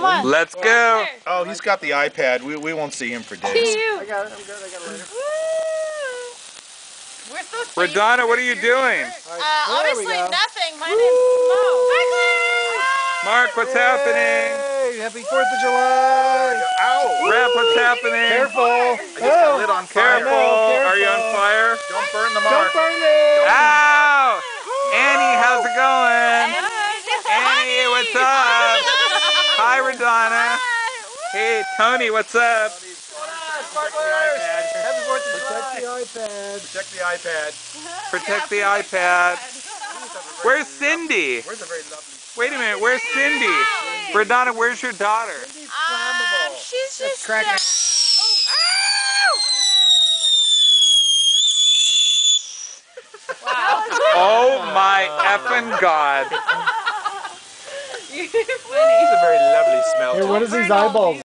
on. Let's go. Oh, he's got the iPad. We won't see him for days. I got it. I'm good. I got it later. We're so cute. Radonna, what are you doing? Obviously nothing. My name's Mo. Mark, what's happening? Hey, happy 4th of July. Ow! Rep, what's happening? Careful. I just got lit on fire. Careful. Careful. Are you on fire? Don't burn the Don't mark. burn it. Ow! Annie, how's it going? Annie, what's up? Hi, Radonna. Hey, Tony, what's up? Sparklers. Happy 4th of July. Protect the iPad. Protect the iPad. Where's Cindy? Where's a very lovely... Wait a minute, where's Cindy? Radonna, where's your daughter? She's just cracking. Wow. Oh my effing God. You're funny. It's a very lovely smell. Here, what is these eyeballs?